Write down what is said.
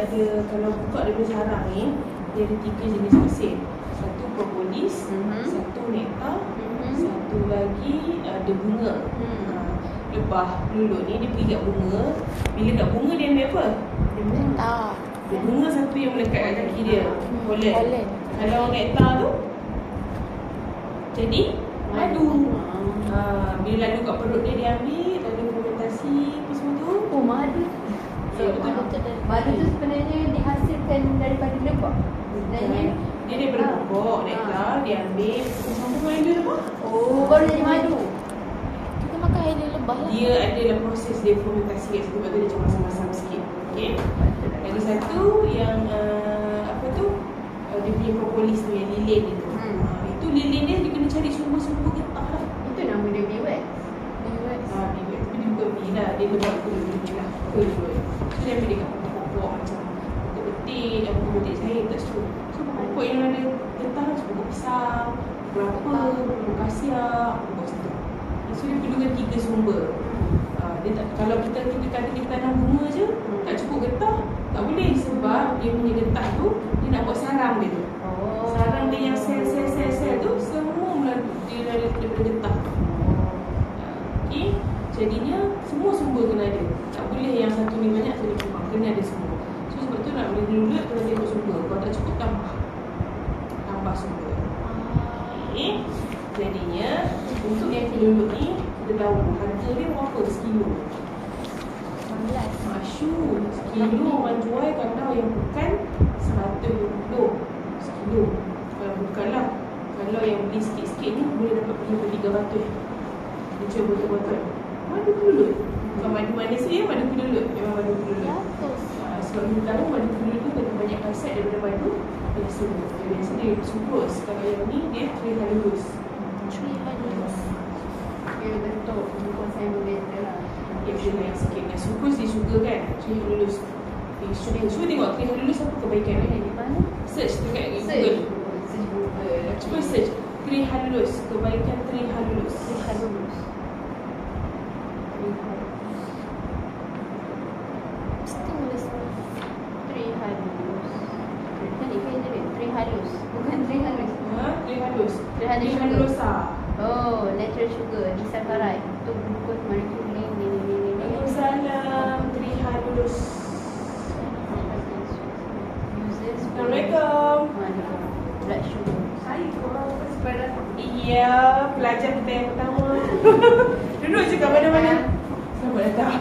ada, kalau buka daripada sarang ni, dia ada 3 jenis asin. Satu propolis, satu nektar, satu lagi ada bunga. Lebah peluluk ni dia pergi kat bunga. Bila kat bunga dia ambil apa? Dia ambil Nektar. Dia bunga satu yang melekat kat kaki dia, polen. Kalau nektar tu jadi madu. Bila lalu kat perut dia, dia ambil, lalu fermentasi apa semua tu. Oh, madu. Ya, betul. Madu tu sebenarnya dihasilkan daripada lebah. Sebenarnya Dia daripada pokok nektar, dia ambil sambung dengan dia lebah. oh, baru jadi madu. Kita makan air dia lebah lah. Dia adalah proses dia fermentasi kat situ, sebab tu dia macam masam-masam sikit. Okey. Lagi satu yang apa tu? Dia punya propolis tu, yang lilin dia tu. Itu lilin dia kena cari sumber-sumber getah lah. Itu nama dia beeswax. Beeswax. Biwet. Tapi dia bukan bee lah. Dia lebah tu dia lah. Betul. So dia ambil dekat pokok-pokok macam pokok betik dan pokok betik saya tak suka. So pokok yang ada getah lah, pokok pisang, berapa, pokok kasia, pokok situ. So dia perlukan 3 sumber. Dia tak, kalau kita kata kita tanam bunga je, tak cukup getah, tak boleh, sebab dia punya getah tu dia nak buat sarang dia tu. Sarang dia yang sel tu semua dia daripada getah. Okey, jadinya semua sumber kena ada. Tak boleh yang satu ni banyak, satu ni kurang, kena ada semua. So sebab tu nak boleh lulut kena tengok sumber. Kalau tak cukup, tambah sumber. Okey, jadinya untuk yang lulut ni kita tahu harga dia berapa sekilo. 16. Masyur, sekilo orang jual kalau yang bukan 120 sekilo. Kalau bukanlah, kalau yang beli sikit-sikit ni boleh dapat pergi 300. Dia jual botol-botol. Madu kelulut. Bukan madu manis dia, madu kelulut. Memang madu kelulut. Sebab kita tahu madu kelulut tu lebih banyak khasiat daripada madu biasa. Biasa dia sukrose. Kalau yang ni dia trihalurus. Dia bentuk glukosa yang berbeza lah. Dia boleh naik sikit. Dan sukrose dia sugar kan, trihalurus. Cuba tengok trihalurus apa kebaikan kan? Di mana? Search dekat Google. Search Google. Cuba search trihalurus, kebaikan trihalurus. Trihalurus. Mesti nulis Trihalurus. Kan ikan dia trihalus. Bukan trihalus. Trihalus. Trihalus Trihalusa. Oh, natural sugar, disaccharide. Untuk glucose molecule ni. Waalaikumsalam. Trihalus. Uses Assalamualaikum. blood sugar. Saya korang sepadan. Iya, pelajar kita yang pertama. Duduk je kat mana-mana. Selamat datang.